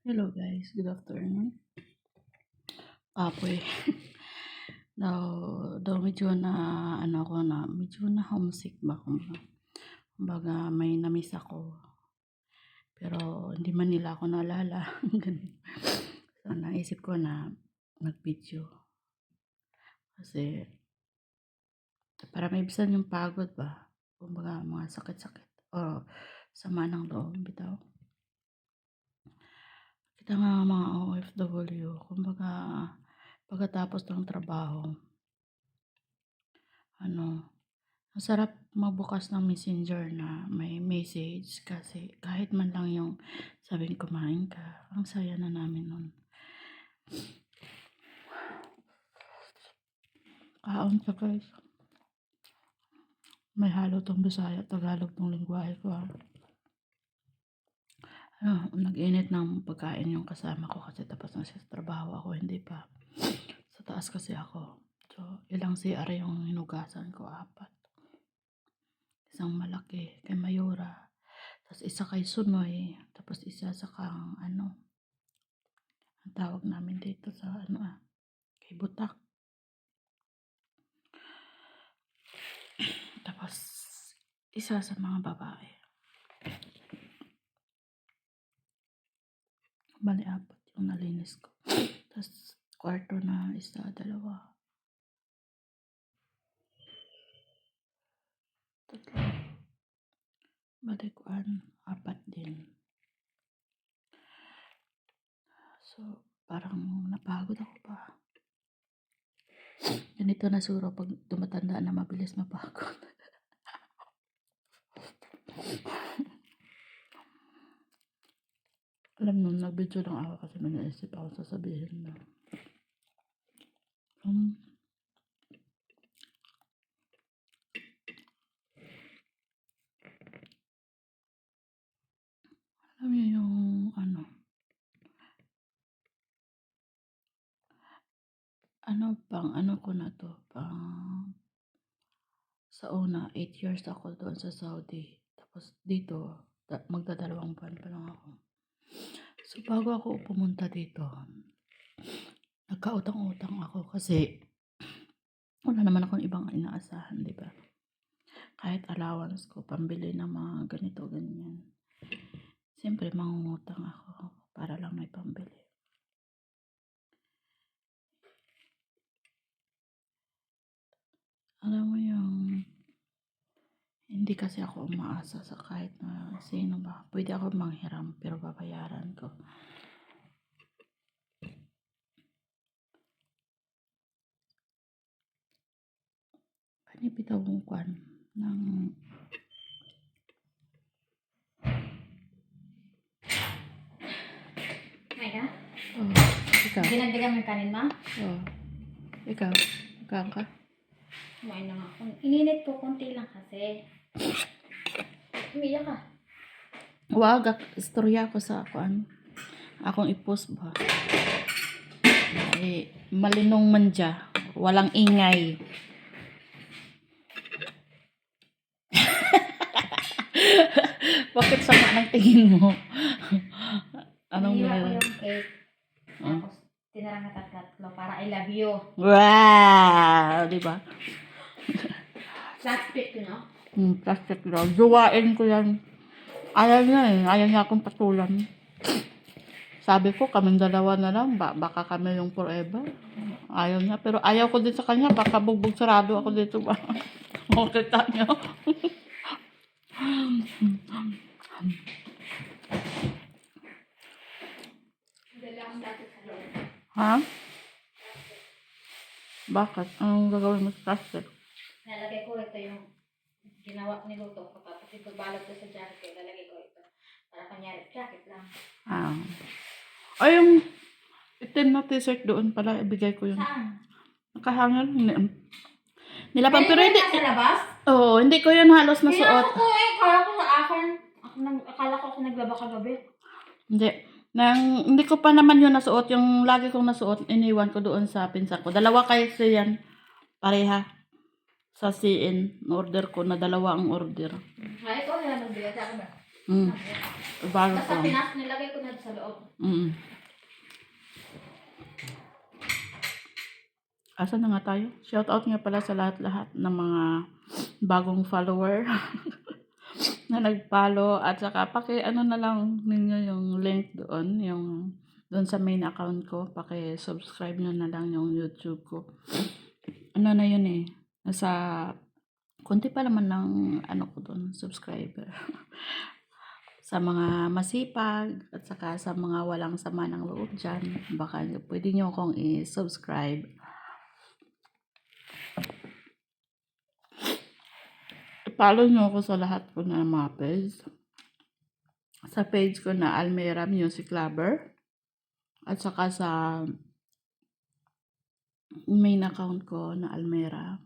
Hello guys, good afternoon. Apoy. daw medyo na ako na medyo na homesick ba kumbaga may namiss ako. Pero hindi man nila ako naalala. So naisip ko na mag-video. Kasi para maibisan yung pagod ba. Kumbaga mga sakit-sakit o sama ng loob bitaw. Kita nga mga OFW, kumbaga pagkatapos ng trabaho, ang sarap magbukas ng messenger na may message kasi kahit man lang yung sabing kumain ka, ang saya na namin nun. Kaon ka guys. May halo tong Bisaya, Tagalog tong lingwahe ko. Nag-init ng pagkain yung kasama ko kasi tapos na siya sa trabaho, ako hindi pa. Sa taas kasi ako. So, ilang CR yung hinugasan ko, 4. Isang malaki kay Mayura. Tapos isa kay Sunoy. Tapos isa sa kang ang tawag namin dito sa kay Butak. Tapos isa sa mga babae. Bali 4 yung nalinis ko. Tapos kwarto na isa, 2. 3. Bali 4 din. So parang napagod ako pa. Ganito na siguro pag tumatanda na mabilis mapagod. Alam mo, nag-video lang ako kasi may naisip ako sasabihin na alam niyo yung ko na to, sa una, 8 years ako doon sa Saudi. Tapos dito, magdadalawang buwan pa lang ako. So bago ako pumunta dito, nagkautang-utang ako kasi wala naman akong ibang inaasahan, di ba? Kahit allowance ko, pambili ng mga ganito, ganyan. Siyempre, mangungutang ako para lang may pambili. Alam mo yung hindi kasi ako umaasa sa kahit na sino ba. Pwede ako manghiram pero babayaran ko. Kanipitaw kong kwan ng May ka? ikaw. Ginagdagan mo yung kanin mo? Ikaw. Ikaw ka? Kumain na nga. Ininit ko, konti lang kasi. Umiyak ka. Wag, istorya ko sa akong i-post ba. Ay, malinong manja. Walang ingay. Bakit sama ng tingin mo? Anong Hiniwa ko meron? yung cake. Tapos, tinarang ka tatlo para I love you. Wow! Diba? Plastic, you know? Plastic daw. Duwain ko yan. Ayaw niya eh. Ayaw niya akong patulan. Sabi ko, kaming dalawa na lang. Baka kami yung forever. Ayaw niya. Pero ayaw ko din sa kanya. Baka bugbog sarado ako dito ba? Makita niyo. Dala akong dati sa loob. Ha? Bakit? Anong gagawin mo sa plastic? Nalagay ko ito yung ginawa niluto ko. Tapos ito balot ko sa jacket. Lalagay ko ito. Para kanyari, jacket lang. Ay, yung itim na t-shirt doon pala. Ibigay ko yun. Saan? Nakahanger. Nilapang pero hindi. Sa labas? Oo, hindi ko yun halos nasuot. Pinasok ko eh. Akala ko sa akin. Akala ko ako naglaba kagabi. Hindi. Hindi ko pa naman yun nasuot. Yung lagi kong nasuot, iniwan ko doon sa pinsan ko. Dalawa kasi yan. Pareha. Sa CN. Order ko na 2 ang order. Ay, ikaw na lang magbigay sa akin ba? Mm. Balot ko. Basta nilagay ko na sa loob. Mm. Asa na nga tayo? Shoutout nga pala sa lahat-lahat ng mga bagong follower na nag-follow at saka ano na lang ninyo yung link doon, yung doon sa main account ko, paki-subscribe nyo na lang yung YouTube ko. Ano na yun eh, nasa konti pa naman ng ko doon, subscriber. Sa mga masipag at saka sa mga walang sama ng loob dyan, baka pwede nyo akong i-subscribe. I-follow nyo ako sa lahat ko na mga page. Sa page ko na Almera Music Lover. At saka sa main account ko na Almera.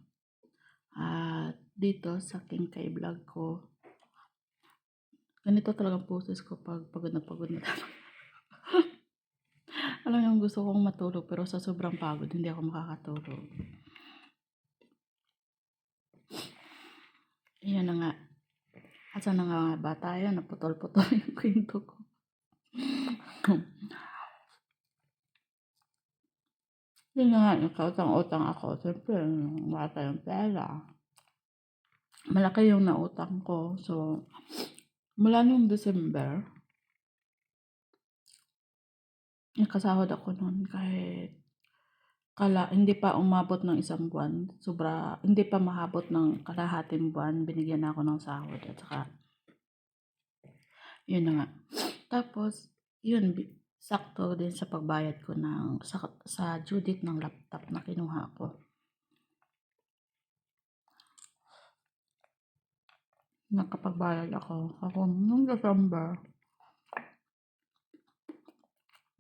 At dito sa King Kai Vlog ko. Ganito talaga poses ko pag pagod na talaga. Alam yung gusto kong matulog pero sa sobrang pagod hindi ako makakatulog. Iyan na nga. Asa na nga ba tayo? Naputol-putol yung kwento ko. Yun na nga, nakautang-utang ako. Siyempre, wala tayong pera. Malaki yung nautang ko. So, mula nung December, nakasahod ako noon kahit hindi pa umabot ng isang buwan. Hindi pa mahabot ng kalahating buwan. Binigyan ako ng sahod. At saka, yun na nga. Tapos, yun, sakto din sa pagbayad ko sa due date ng laptop na kinuha ko. Nakapagbayad ako nung December.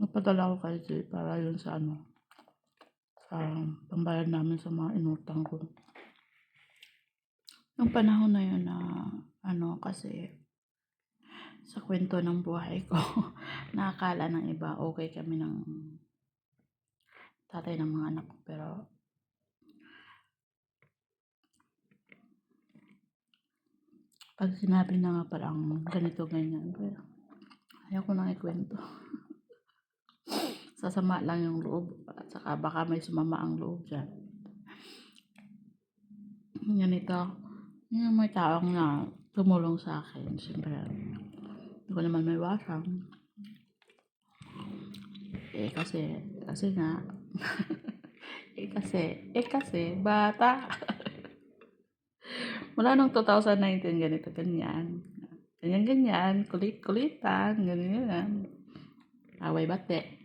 Nagpadala ako kay Jay para yun sa sa pambayad namin sa mga inutang ko. Nung panahon na yun na kasi sa kwento ng buhay ko, nakakala ng iba okay kami ng tatay ng mga anak ko, pero pag sinabi na nga parang ganito ganyan, pero ayaw ko nang ikwento. Sasama lang yung loob at saka baka may sumama ang loob dyan. Ganito, yung may taong na tumulong sa akin, siyempre hindi ko naman may wasang. Kasi nga kasi bata. Mula nung 2019 ganyan, kulit-kulitan, ganyan. Away bate.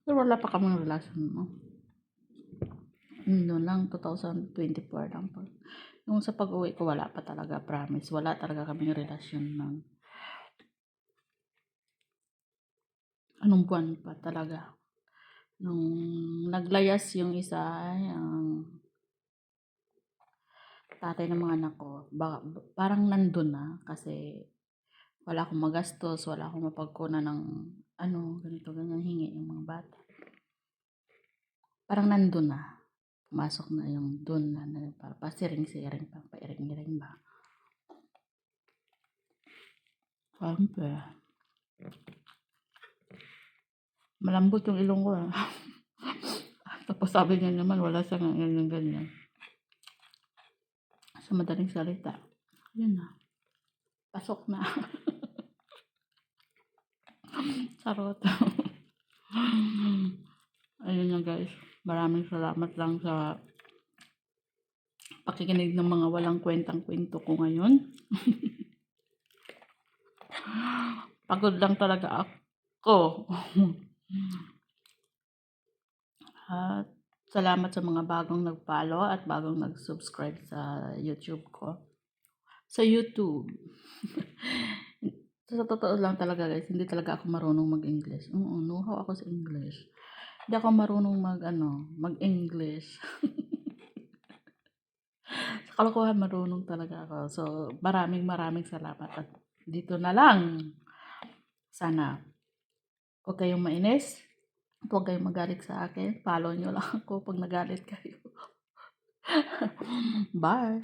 Pero wala pa kaming relasyon, no? Noon lang, 2024 lang po. Yung sa pag-uwi ko, wala pa talaga, promise. Wala talaga kaming relasyon ng anong buwan pa talaga. Nung naglayas yung isa, yung tatay ng mga anak ko, parang nandun na kasi wala akong magastos, wala akong mapagkunan ng ganito, ganyan, hingi yung mga bata. Parang nandun na. Pumasok na yung dun na pasiring-siring, pairing-iring ba. Siyempre. Malambot yung ilong ko. Tapos sabi niya naman, wala sa ganyan. Sa madaling salita. Yun na. Pasok na. Charot. Ayun na guys. Maraming salamat lang sa pakikinig ng mga walang kwentang-kwento ko ngayon. Pagod lang talaga ako. At salamat sa mga bagong nag-follow at bagong nag-subscribe sa YouTube ko. Sa YouTube. Sa totoo lang talaga guys, hindi talaga ako marunong mag-English. Know-how ako sa English. Hindi ako marunong mag-English. Sa kalokohan marunong talaga ako. So, maraming salamat at dito na lang. Sana huwag kayong mainis. Huwag kayong magalit sa akin. Follow nyo lang ako pag nagalit kayo. Bye!